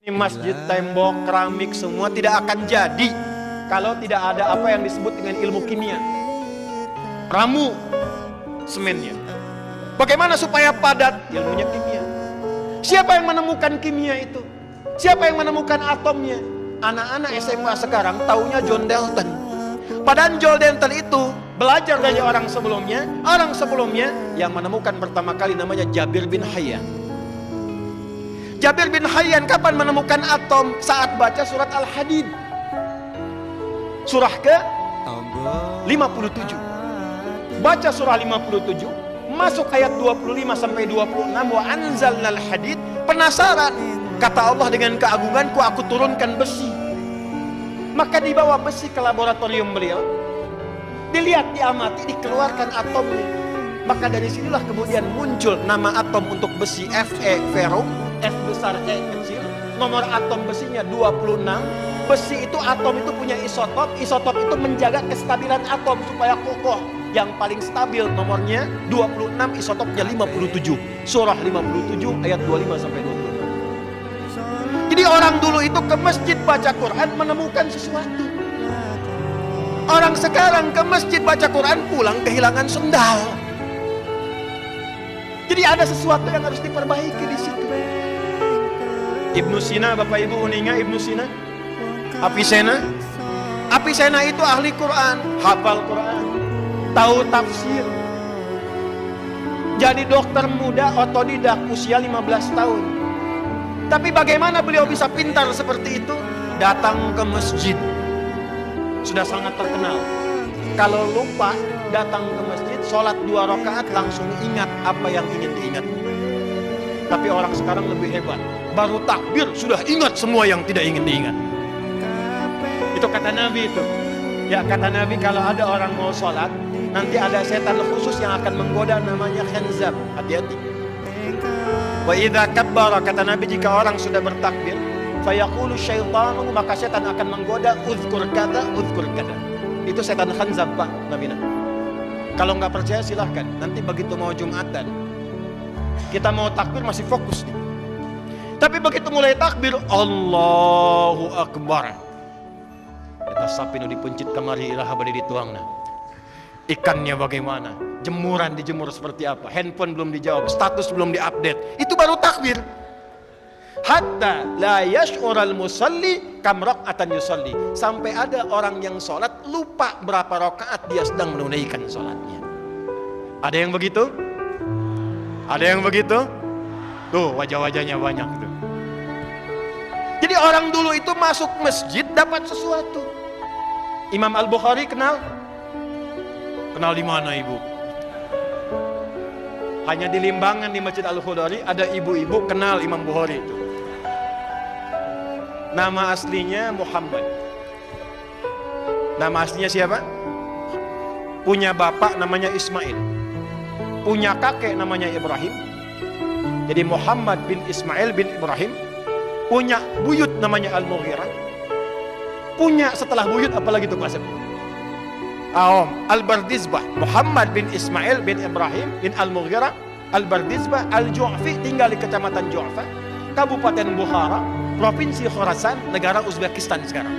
Masjid, tembok, keramik semua tidak akan jadi kalau tidak ada apa yang disebut dengan ilmu kimia. Ramu semennya. Bagaimana supaya padat? Ilmunya kimia. Siapa yang menemukan kimia itu? Siapa yang menemukan atomnya? Anak-anak SMA sekarang taunya John Dalton. Padahal John Dalton itu belajar dari orang sebelumnya. Orang sebelumnya yang menemukan pertama kali namanya Jabir bin Hayyan. Jabir bin Hayyan kapan menemukan atom? Saat baca surat Al-Hadid. Surah ke 57. Baca surah 57, masuk ayat 25 sampai 26, wa anzalnal hadid. Penasaran, kata Allah, dengan keagunganku aku turunkan besi. Maka dibawa besi ke laboratorium beliau, dilihat, diamati, dikeluarkan atomnya. Maka dari sinilah kemudian muncul nama atom untuk besi, Fe, ferum, F besar, E kecil. Nomor atom besinya 26. Besi itu, atom itu punya isotop. Isotop itu menjaga kestabilan atom supaya kokoh. Yang paling stabil nomornya 26, isotopnya 57. Surah 57 ayat 25 sampai 26. Jadi orang dulu itu ke masjid baca Quran menemukan sesuatu. Orang sekarang ke masjid baca Quran pulang kehilangan sendal. Jadi ada sesuatu yang harus diperbaiki di situ. Ibnu Sina, Bapak Ibu uninga Ibnu Sina? Avicenna? Avicenna itu ahli Quran, hafal Quran, tahu tafsir. Jadi dokter muda otodidak usia 15 tahun. Tapi bagaimana beliau bisa pintar seperti itu? Datang ke masjid. Sudah sangat terkenal. Kalau lupa datang ke masjid, sholat 2 rakaat langsung ingat apa yang ingin diingat. Tapi orang sekarang lebih hebat. Baru takbir sudah ingat semua yang tidak ingin diingat. Itu kata Nabi itu. Ya, kata Nabi, kalau ada orang mau sholat, nanti ada setan khusus yang akan menggoda, namanya khanzab. Hati-hati. Wa idza kabbara, kata Nabi, jika orang sudah bertakbir, fayaqulu syaitanu, maka setan akan menggoda, uzkur kada, uzkur kada. Itu setan khanzab, Pak Nabi. Kalau nggak percaya silahkan. Nanti begitu mau Jumatan, kita mau takbir masih fokus nih. Tapi begitu mulai takbir, Allahu Akbar. Kita sapi nu dipencit kamari ilaha bade dituangna. Ikannya bagaimana? Jemuran dijemur seperti apa? Handphone belum dijawab, status belum diupdate. Itu baru takbir. Hatta la yash'ural musalli kam raka'atan yusalli. Sampai ada orang yang sholat lupa berapa rakaat dia sedang menunaikan sholatnya. Ada yang begitu? Ada yang begitu? Tuh wajah-wajahnya banyak tuh. Jadi orang dulu itu masuk masjid dapat sesuatu. Imam Al-Bukhari kenal? Kenal di mana ibu? Hanya di Limbangan di Masjid Al-Khudari ada ibu-ibu kenal Imam Bukhari itu. Nama aslinya Muhammad. Nama aslinya siapa? Punya bapak namanya Ismail. Punya kakek namanya Ibrahim. Jadi Muhammad bin Ismail bin Ibrahim. Punya buyut namanya Al-Mughirah. Punya setelah buyut apalagi itu Pak? Al-Bardizbah. Muhammad bin Ismail bin Ibrahim bin Al-Mughirah Al-Bardizbah Al-Ju'fi, tinggal di kecamatan Ju'fa, Kabupaten Bukhara, Provinsi Khorasan, negara Uzbekistan sekarang.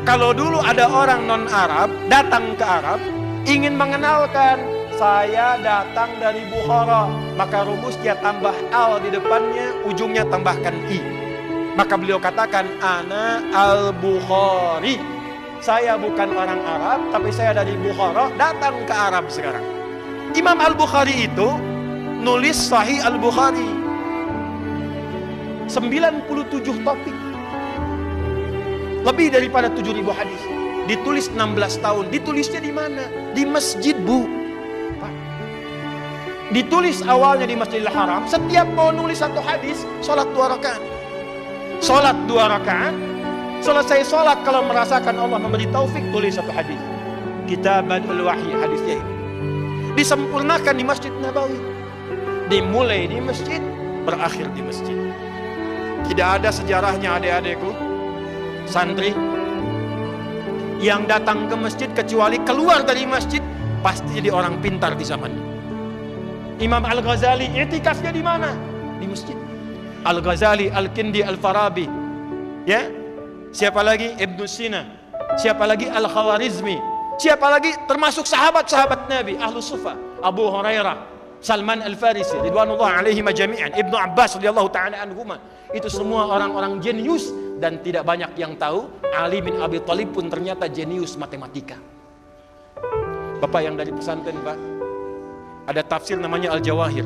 Kalau dulu ada orang non-Arab datang ke Arab ingin mengenalkan, saya datang dari Bukhara, maka rumusnya tambah al di depannya, ujungnya tambahkan i. Maka beliau katakan, ana al-Bukhari. Saya bukan orang Arab, tapi saya dari Bukhara, datang ke Arab sekarang. Imam Al-Bukhari itu nulis Sahih Al-Bukhari 97 topik, lebih daripada 7.000 hadis. Ditulis 16 tahun. Ditulisnya di mana? Di masjid, Bu. Pak. Ditulis awalnya di Masjidil Haram. Setiap mau nulis satu hadis, sholat 2 rakaat. Sholat 2 rakaat. Selesai sholat, kalau merasakan Allah memberi taufik, tulis satu hadis. Kitabul Wahyi, hadisnya ini. Disempurnakan di Masjid Nabawi. Dimulai di masjid, berakhir di masjid. Tidak ada sejarahnya adik-adikku, santri yang datang ke masjid kecuali keluar dari masjid pasti jadi orang pintar di zaman. Imam Al-Ghazali i'tikafnya di mana? Di masjid. Al-Ghazali, Al-Kindi, Al-Farabi, ya. Siapa lagi? Ibnu Sina. Siapa lagi? Al-Khawarizmi. Siapa lagi? Termasuk sahabat-sahabat Nabi, Ahlus Sufa, Abu Hurairah, Salman Al-Farisi, ridwanullah alaihi majami'an, Ibnu Abbas radhiyallahu taala anhuma. Itu semua orang-orang jenius, dan tidak banyak yang tahu Ali bin Abi Thalib pun ternyata jenius matematika. Bapak yang dari pesantren, Pak, ada tafsir namanya Al-Jawahir,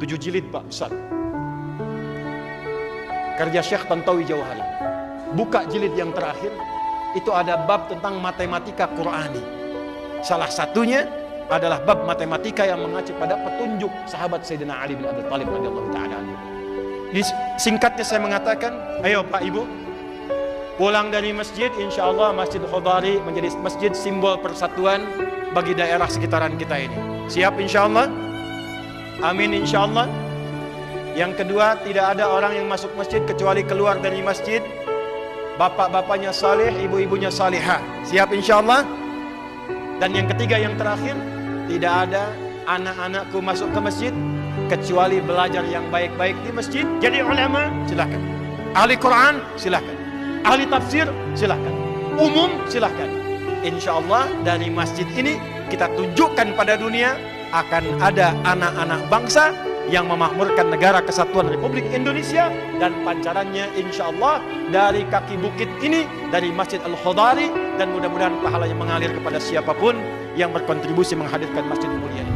7 jilid, Pak, besar, karya Syekh Tantawi Jauhari. Buka jilid yang terakhir, itu ada bab tentang matematika Qur'ani. Salah satunya adalah bab matematika yang mengacu pada petunjuk sahabat Sayyidina Ali bin Abi Thalib radhiyallahu taala anhu. Singkatnya saya mengatakan, ayo Pak Ibu, pulang dari masjid, insya Allah Masjid Khodari menjadi masjid simbol persatuan bagi daerah sekitaran kita ini. Siap insya Allah? Amin insya Allah. Yang kedua, tidak ada orang yang masuk masjid kecuali keluar dari masjid bapak-bapaknya saleh, ibu-ibunya salihah. Siap insya Allah? Dan yang ketiga, yang terakhir, tidak ada anak-anakku masuk ke masjid kecuali belajar yang baik-baik di masjid. Jadi ulama, silahkan. Ahli Quran, silahkan. Ahli tafsir, silahkan. Umum, silahkan. Insya Allah dari masjid ini kita tunjukkan pada dunia akan ada anak-anak bangsa yang memakmurkan negara kesatuan Republik Indonesia, dan pancarannya insya Allah dari kaki bukit ini, dari Masjid Al-Khodari, dan mudah-mudahan pahalanya mengalir kepada siapapun yang berkontribusi menghadirkan masjid mulia ini.